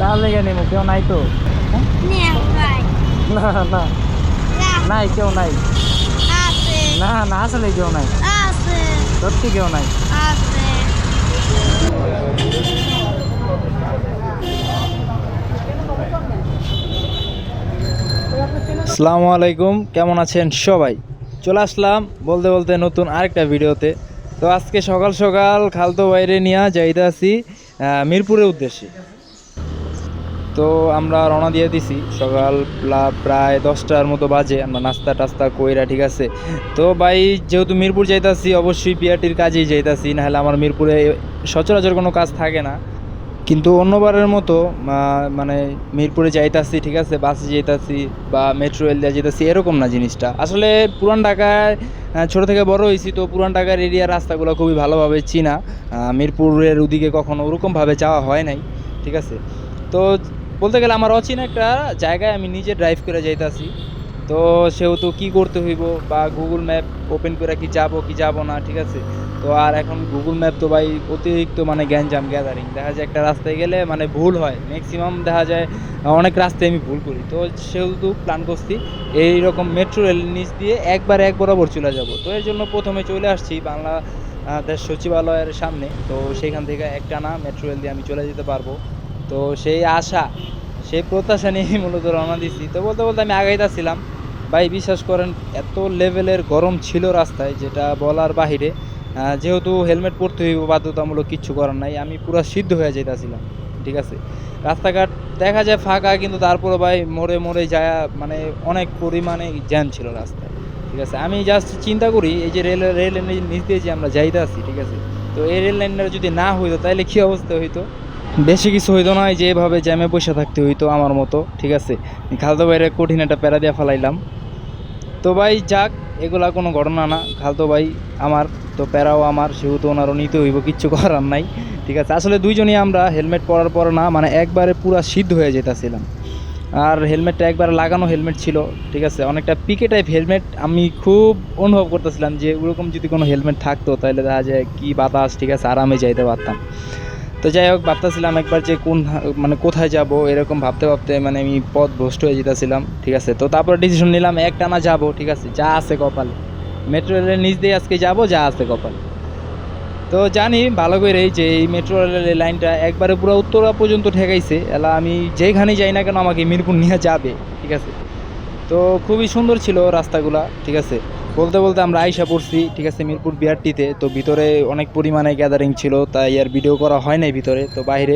কার লেগে নেবো? কেউ নাই তো? না না নাই, কেউ নাই। না না, আসলে কেউ নাই, সত্যি কেউ নাই। আসসালামু আলাইকুম, কেমন আছেন সবাই? চলে আসলাম বলতে বলতে নতুন আরেকটা ভিডিওতে। তো আজকে সকাল সকাল খালতো বাইরে নিয়ে যাইতে আসি মিরপুরের উদ্দেশ্যে। তো আমরা রওনা দিয়ে দিছি সকাল প্রায় 10টার মতো বাজে। আমরা নাস্তা টাস্তা কইরা, ঠিক আছে। তো ভাই, যেহেতু মিরপুর যাইতাছি, অবশ্যই বিআরটির কাজেই যাইতাছি, নাহলে আমার মিরপুরে সচরাচর কোনো কাজ থাকে না। কিন্তু অন্যবারের মতো মানে মিরপুরে যাইতাছি, ঠিক আছে, বাসে যাইতাছি বা মেট্রো রেল দিয়ে যাইতাছি, এরকম না জিনিসটা। আসলে পুরান ঢাকায় ছোটো থেকে বড় হয়েছি, তো পুরান ঢাকার এরিয়ার রাস্তাগুলো খুবই ভালোভাবে চিনা। মিরপুরের ওদিকে কখনো ওরকমভাবে যাওয়া হয় নাই, ঠিক আছে। তো বলতে গেলে আমার অচেনা একটা জায়গায় আমি নিজে ড্রাইভ করে যাইতাছি। তো সেহেতু কী করতে হইব, বা গুগল ম্যাপ ওপেন করে কি যাব না, ঠিক আছে। তো আর এখন গুগল ম্যাপ তো ভাই অতিরিক্ত মানে গ্যাঞ্জাম গ্যাদারিং, দেখা যায় একটা রাস্তায় গেলে মানে ভুল হয় ম্যাক্সিমাম, দেখা যায় অনেক রাস্তায় আমি ভুল করি। তো সেহেতু প্ল্যান করছি এইরকম মেট্রো রেল নিচ দিয়ে এক বরাবর চলে যাব। তো এর জন্য প্রথমে চলে আসছি বাংলাদেশ সচিবালয়ের সামনে। তো সেইখান থেকে একটানা মেট্রো রেল দিয়ে আমি চলে যেতে পারবো। তো সেই আশা, সেই প্রত্যাশা নিয়েই মূলত রওনা দিছি। তো বলতে বলতে আমি আগাইতেছিলাম। ভাই বিশ্বাস করেন, এত লেভেলের গরম ছিল রাস্তায়, যেটা বলার বাহিরে। যেহেতু হেলমেট পরতে হইব বাধ্যতামূলক, কিচ্ছু করার নাই, আমি পুরো সিদ্ধ হয়ে যাইতেছিলাম, ঠিক আছে। রাস্তাঘাট দেখা যায় ফাঁকা, কিন্তু তারপরে ভাই মোড়ে মোড়ে যায় মানে অনেক পরিমাণে জ্যাম ছিল রাস্তায়, ঠিক আছে। আমি জাস্ট চিন্তা করি, এই যে রেল লাইনের নিচ দিয়ে যে আমরা যাইতে আসি, ঠিক আছে, তো এই রেল লাইনটা যদি না হইতো তাহলে কী অবস্থা হইতো। বেশি কিছু হইতো না, যেভাবে জ্যামে বসে থাকতে হইতো আমার মতো, ঠিক আছে। খালতো বাইরে কঠিন একটা প্যারা দিয়ে ফেলাইলাম। তো ভাই যাক, এগুলা কোনো ঘটনা না, খালতো ভাই আমার, তো প্যারাও আমার, সেহেতু ওনারও নিতে হইব, কিচ্ছু করার নাই, ঠিক আছে। আসলে দুইজনই আমরা হেলমেট পরার পর না মানে একবারে পুরা সিদ্ধ হয়ে যেতেছিলাম। আর হেলমেটটা একবার লাগানো হেলমেট ছিল, ঠিক আছে, অনেকটা পিকে টাইপ হেলমেট। আমি খুব অনুভব করতেছিলাম যে ওরকম যদি কোনো হেলমেট থাকতো তাহলে দেখা যায় কি বাতাস, ঠিক আছে, আরামে যাইতে পারতাম। তো যাই হোক, ভাবতেছিলাম একবার যে মানে কোথায় যাব, এরকম ভাবতে ভাবতে মানে আমি পথ ভ্রষ্ট হয়ে যেতেছিলাম, ঠিক আছে। তো তারপর ডিসিশন নিলাম একটানা যাব, ঠিক আছে, যা আছে কপালে। মেট্রো রেলের নিচ দিয়ে আজকে যাব, যা আছে কপালে। তো জানি ভালো করেই যে এই মেট্রো রেলের লাইনটা একবারে পুরো উত্তরা পর্যন্ত ঠেকাইছে, এলা আমি যেখানেই যাই না কেন আমাকে মিরপুর নিয়ে যাবে, ঠিক আছে। তো খুবই সুন্দর ছিল রাস্তাগুলা, ঠিক আছে। বলতে বলতে আমরা আইসা পড়ছি, ঠিক আছে, মিরপুর বিআরটিতে। তো ভিতরে অনেক পরিমাণে গ্যাদারিং ছিল, তাই আর ভিডিও করা হয় নাই ভিতরে। তো বাইরে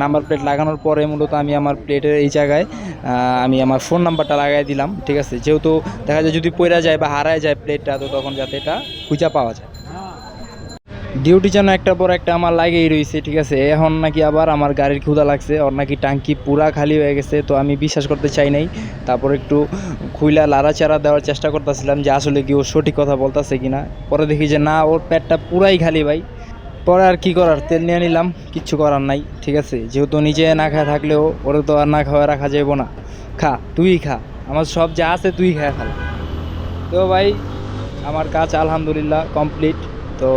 নাম্বার প্লেট লাগানোর পরে মূলত আমি আমার প্লেটের এই জায়গায় আমি আমার ফোন নাম্বারটা লাগাই দিলাম, ঠিক আছে। যেহেতু দেখা যায় যদি পড়া যায় বা হারায় যায় প্লেটটা, তো তখন যাতে এটা খুঁজে পাওয়া যায়। ডিউটি যেন একটা পর একটা আমার লাগেই রয়েছে, ঠিক আছে। এখন নাকি আবার আমার গাড়ির ক্ষুধা লাগছে, ওর নাকি ট্যাঙ্কি পুরা খালি হয়ে গেছে। তো আমি বিশ্বাস করতে চাই নাই। তারপর একটু খুইলা লাড়াচাড়া দেওয়ার চেষ্টা করতেছিলাম যে আসলে কি ও সঠিক কথা বলতেছে কিনা। পরে দেখি যে না, ওর পেটটা পুরাই খালি ভাই। পরে আর কি করার, তেল নিয়ে নিলাম, কিচ্ছু করার নাই, ঠিক আছে। যেহেতু নিজে না খায় থাকলেও ওরে তো আর না খাওয়া রাখা যাইব না। খা, তুই খা, আমার সব যা আছে তুই খা ফেলা। তো ভাই, আমার কাজ আলহামদুলিল্লাহ কমপ্লিট। তো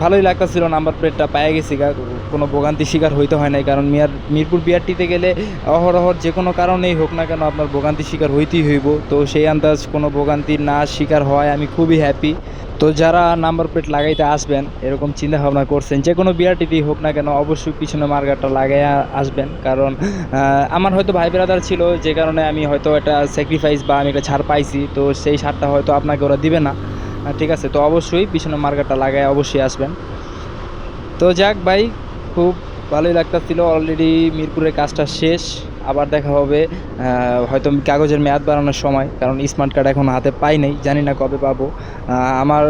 ভালোই লাগতেছিল, নাম্বার প্লেটটা পেয়ে গেছি, কোনো ভোগান্তি শিকার হইতে হয় নাই। কারণ মিরপুর বিআরটিতে গেলে অহরহর যে কোনো কারণেই হোক না কেন আপনার ভোগান্তি শিকার হইতেই হইব। তো সেই আন্দাজ কোনো ভোগান্তি না শিকার হয় আমি খুবই হ্যাপি। তো যারা নাম্বার প্লেট লাগাইতে আসবেন, এরকম চিন্তা ভাবনা করছেন, যে কোনো বিআরটিতেই হোক না কেন, অবশ্যই পিছনে মার্কারটা লাগাইয়া আসবেন। কারণ আমার হয়তো ভাই ব্রাদার ছিল, যে কারণে আমি হয়তো একটা স্যাক্রিফাইস বা আমি একটা ছাড় পাইছি। তো সেই ছাড়টা হয়তো আপনাকে ওরা দিবে না, ঠিক আছে। তো অবশ্যই পিছনে মার্কারটা লাগায় অবশ্যই আসবেন। তো যাক ভাই, খুব ভালোই লাগতেছিল। অলরেডি মিরপুরের কাজটা শেষ, আবার দেখা হবে হয়তো কাগজের মেয়াদ বাড়ানোর সময়, কারণ স্মার্ট কার্ড এখন হাতে পাই নাই, জানি না কবে পাবো। আমার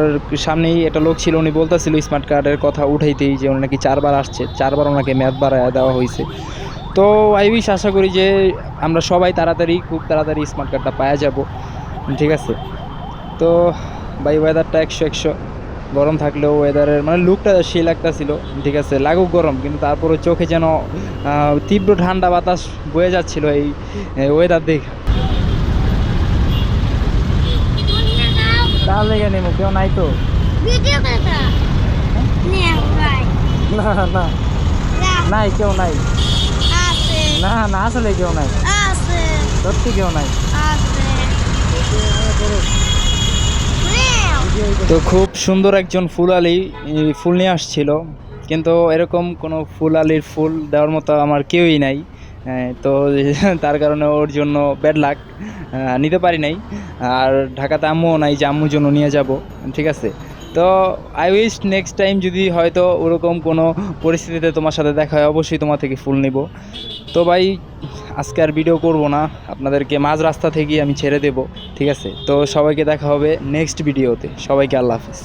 সামনেই একটা লোক ছিল, উনি বলতেছিল স্মার্ট কার্ডের কথা উঠাইতেই যে উনি নাকি 4বার আসছে, 4বার ওনাকে মেয়াদ বাড়ায় দেওয়া হয়েছে। তো আই উইশ, আশা করি যে আমরা সবাই খুব তাড়াতাড়ি স্মার্ট কার্ডটা পাওয়া যাব, ঠিক আছে। তো ভাই, ওয়েদারটা 100 গরম থাকলেও ওয়েদারের মানে লুকটা সেই লাগতাছিল, ঠিক আছে। লাগুক গরম, কিন্তু তারপরে চোখে যেন তীব্র ঠান্ডা বাতাস বয়ে যাচ্ছিল এই ওয়েদার দেখে। তার লেগে নেবো, কেউ নাই তো? না না নাই, কেউ নাই, না না আসলে কেউ নাই, আছে সত্যি কেউ নাই। আছে তো খুব সুন্দর একজন ফুল আলী ফুল নিয়ে আসছিল, কিন্তু এরকম কোনো ফুল আলির ফুল দেওয়ার মতো আমার কেউই নাই। তো তার কারণে ওর জন্য ব্যাড লাক, নিতে পারি নাই। আর ঢাকাতে আম্মুও নাই যে আম্মুর জন্য নিয়ে যাব, ঠিক আছে। তো আই উইশ নেক্সট টাইম যদি হয়তো ওরকম কোনো পরিস্থিতিতে তোমার সাথে দেখা হয় অবশ্যই তোমার থেকে ফুল নিব। তো ভাই আজকে আর ভিডিও করব না, আপনাদেরকে মাঝ রাস্তা থেকেই আমি ছেড়ে দেব, ঠিক আছে। তো সবাইকে দেখা হবে নেক্সট ভিডিওতে, সবাইকে আল্লাহ হাফিজ।